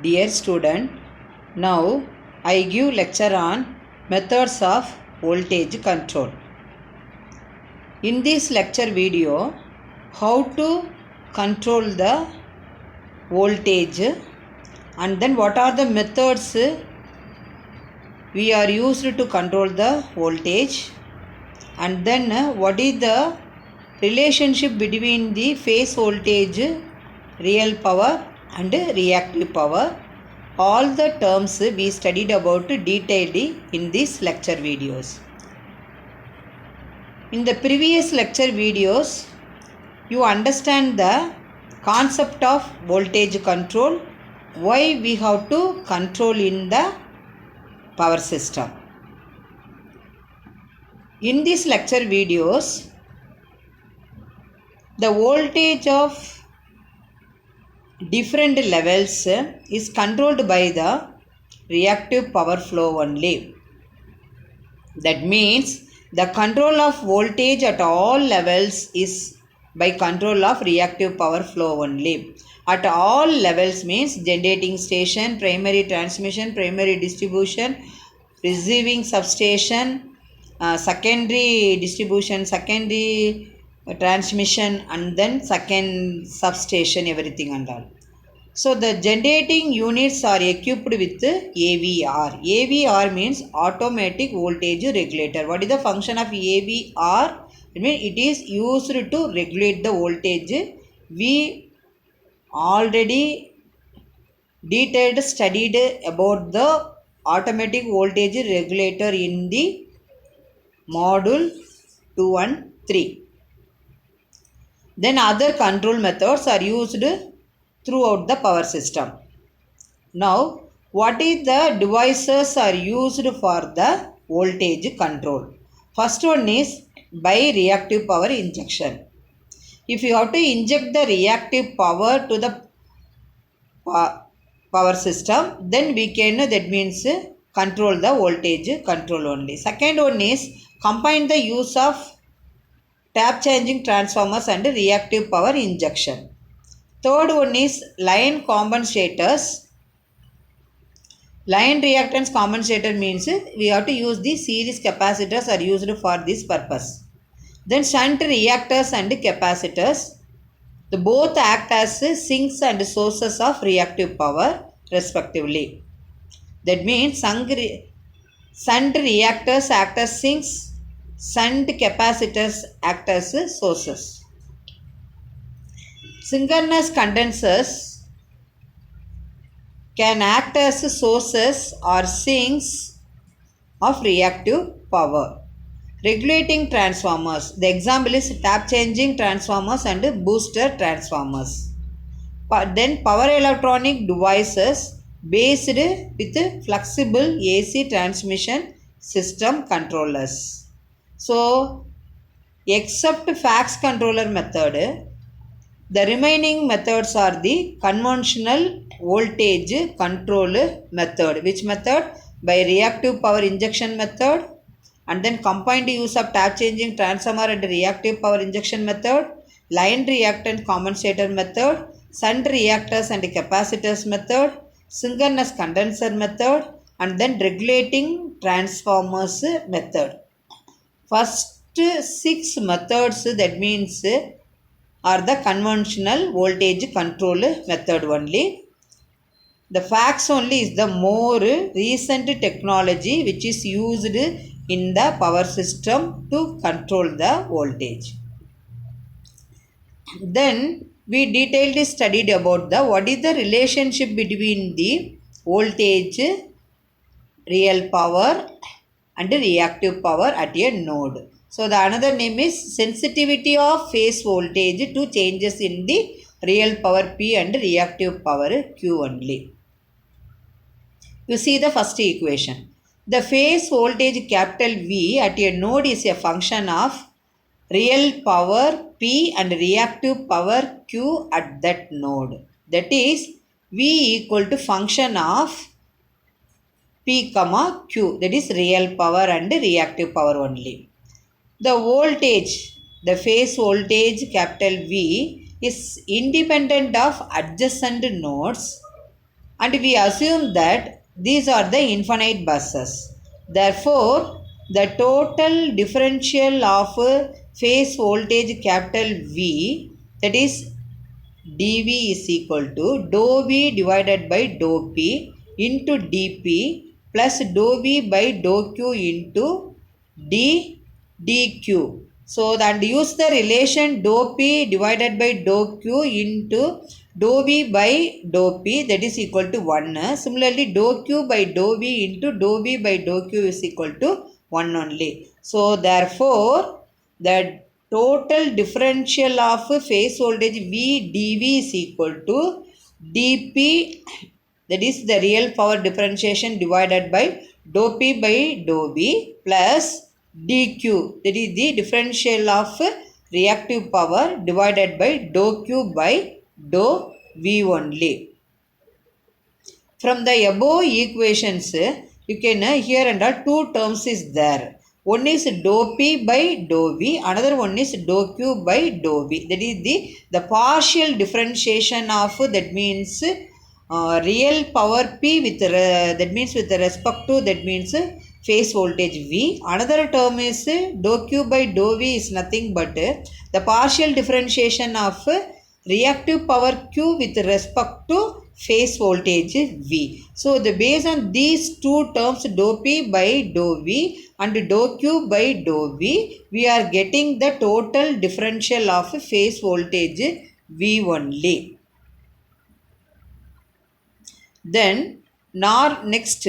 Dear student, now I give lecture on methods of voltage control. In this lecture video, how to control the voltage and then what are the methods we are used to control the voltage, and then what is the relationship between the phase voltage, real power and reactive power. All the terms we studied about detailed in these lecture videos. In the previous lecture videos, you understand the concept of voltage control, why we have to control in the power system. In these lecture videos, the voltage of different levels is controlled by the reactive power flow only. That means the control of voltage at all levels is by control of reactive power flow only. At all levels means generating station, primary transmission, primary distribution, receiving substation, secondary distribution, secondary transmission, and then second substation, everything and all. So the generating units are equipped with AVR. AVR means automatic voltage regulator. What is the function of AVR? I mean, it is used to regulate the voltage. We already detailed studied about the automatic voltage regulator in the module 2 and 3. Then other control methods are used throughout the power system. Now, what is the devices are used for the voltage control? First one is by reactive power injection. If you have to inject the reactive power to the power system, then we can, that means control the voltage control only. Second one is combine the use of tap changing transformers and reactive power injection. Third one is line compensators. Line reactance compensator means we have to use the series capacitors are used for this purpose. Then shunt reactors and capacitors. The both act as sinks and sources of reactive power respectively. That means shunt reactors act as sinks, shunt capacitors act as sources. Synchronous condensers can act as sources or sinks of reactive power. Regulating transformers. The example is tap changing transformers and booster transformers. Then power electronic devices based with flexible AC transmission system controllers. So, except fax controller method, the remaining methods are the conventional voltage control method. Which method? By reactive power injection method, and then combined use of tap changing transformer and reactive power injection method, line reactant compensator method, shunt reactors and capacitors method, synchronous condenser method, and then regulating transformers method. First 6 methods, that means are the conventional voltage control method only. The fax only is the more recent technology which is used in the power system to control the voltage. Then we detailed studied about the what is the relationship between the voltage, real power and reactive power at a node. So the another name is sensitivity of phase voltage to changes in the real power P and reactive power Q only. You see the first equation. The phase voltage capital V at a node is a function of real power P and reactive power Q at that node. That is V equal to function of P comma Q, that is real power and reactive power only. The voltage, the phase voltage capital V is independent of adjacent nodes and we assume that these are the infinite buses. Therefore, the total differential of phase voltage capital V, that is dV, is equal to dou V divided by dou P into dP plus dou V by dou Q into dQ. So and use the relation dou P divided by dou Q into dou V by dou P, that is equal to 1. Similarly, dou Q by dou V into dou V by dou Q is equal to 1 only. So therefore, the total differential of phase voltage V dV is equal to dP, that is the real power differentiation, divided by dou P by dou V plus dQ, that is the differential of reactive power, divided by dou Q by dou V only. From the above equations, you can here and all two terms is there. One is dou P by dou V, another one is dou Q by dou V. That is the partial differentiation of, that means real power P with that means with respect to, that means phase voltage V. Another term is dou Q by dou V is nothing but the partial differentiation of reactive power Q with respect to phase voltage V. So the based on these two terms, dou P by dou V and dou Q by dou V, we are getting the total differential of phase voltage V only. Then next,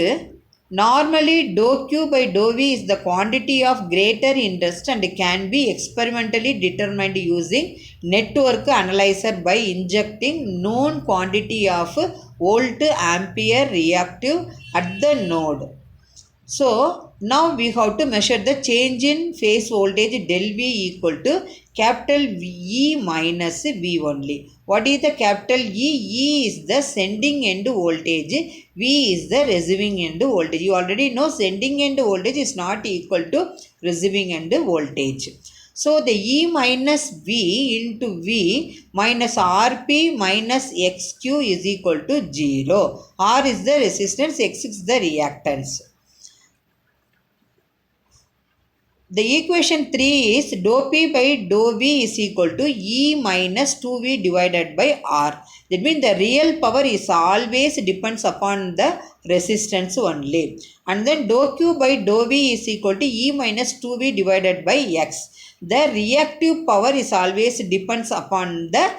normally dou Q by dou V is the quantity of greater interest and can be experimentally determined using network analyzer by injecting known quantity of volt ampere reactive at the node. So now we have to measure the change in phase voltage del V equal to capital E minus V only. What is the capital E? E is the sending end voltage, V is the receiving end voltage. You already know sending end voltage is not equal to receiving end voltage. So the E minus V into V minus Rp minus Xq is equal to 0. R is the resistance, X is the reactance. The equation 3 is dou P by dou V is equal to E minus 2V divided by R. That means the real power is always depends upon the resistance only. And then dou Q by dou V is equal to E minus 2V divided by X. The reactive power is always depends upon the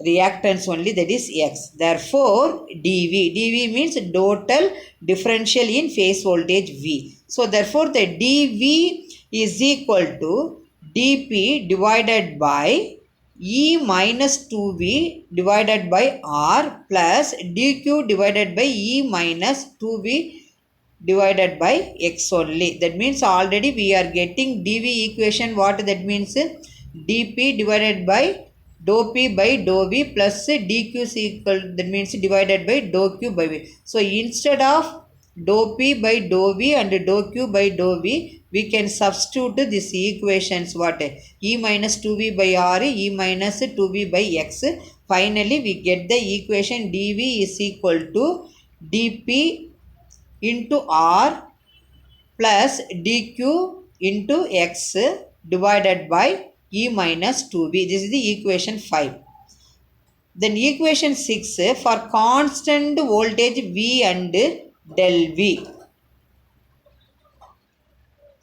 reactance only, that is X. Therefore, dV means total differential in phase voltage V. So therefore, the dV is equal to dP divided by E minus 2V divided by R plus dQ divided by E minus 2V divided by X only. That means already we are getting dV equation. What that means? dP divided by dou P by dou V plus dQ is equal, that means divided by dou Q by V. So instead of dou P by dou V and dou Q by dou V, we can substitute these equations. What? E minus 2V by R, E minus 2V by X. Finally, we get the equation dV is equal to dP into R plus dQ into X divided by E minus 2V. This is the equation 5. Then equation 6, for constant voltage V and del V.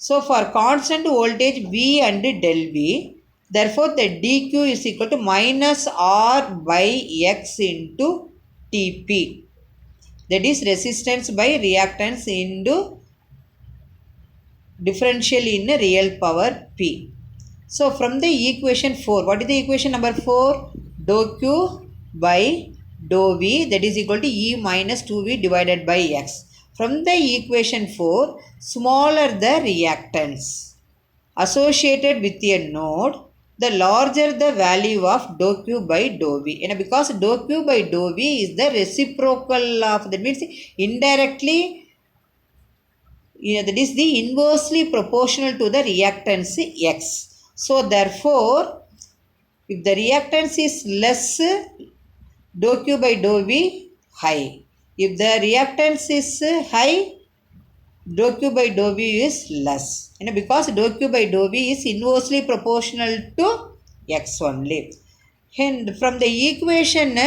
So for constant voltage V and del V, therefore the dQ is equal to minus R by X into Tp. That is resistance by reactance into differential in real power P. So from the equation 4, what is the equation number 4? Dou Q by dou V, that is equal to E minus 2V divided by X. From the equation 4, smaller the reactance associated with a node, the larger the value of dou Q by dou V. Because dou Q by dou V is the reciprocal of, that means indirectly, that is the inversely proportional to the reactance X. So therefore, if the reactance is less, dou Q by dou V high. If the reactance is high, dou q by dou v is less. Because dou q by dou v is inversely proportional to x only. And from the equation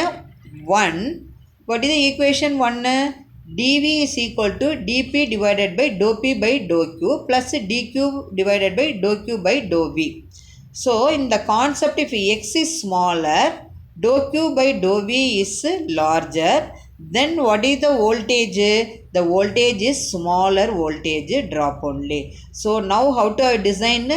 1, what is the equation 1? dv is equal to dp divided by dou p by dou q plus dq divided by dou q by dou v. So, in the concept, if x is smaller, dou q by dou v is larger, then what is the voltage? The voltage is smaller voltage drop only. So, now how to design?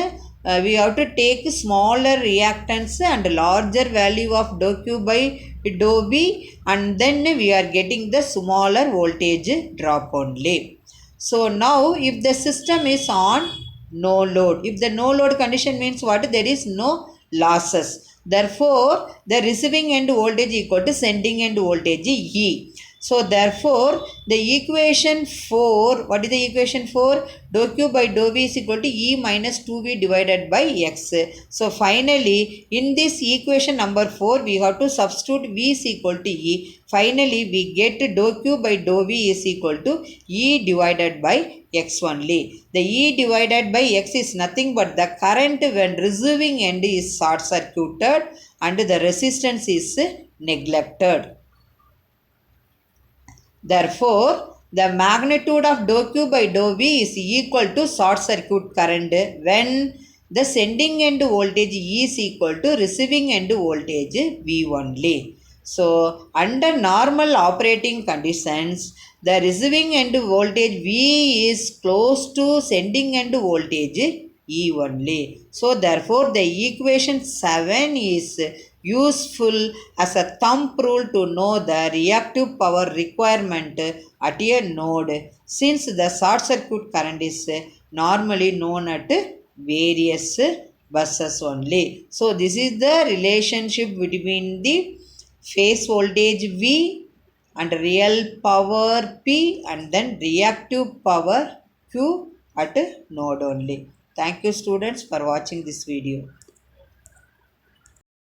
We have to take smaller reactance and larger value of dou q by dou v, and then we are getting the smaller voltage drop only. So now if the system is on no load, if the no load condition means what? There is no losses. Therefore, the receiving end voltage equal to sending end voltage E. So therefore, the equation 4, what is the equation 4? Dou q by dou v is equal to E minus 2v divided by x. So finally, in this equation number 4, we have to substitute v is equal to E. Finally, we get dou q by dou v is equal to E divided by x only. The E divided by x is nothing but the current when receiving end is short circuited and the resistance is neglected. Therefore, the magnitude of dou q by dou v is equal to short circuit current when the sending end voltage E is equal to receiving end voltage V only. So, under normal operating conditions, the receiving end voltage V is close to sending end voltage E only. So, therefore, the equation 7 is useful as a thumb rule to know the reactive power requirement at a node, since the short circuit current is normally known at various buses only. So, this is the relationship between the phase voltage V and real power P and then reactive power Q at node only. Thank you students for watching this video.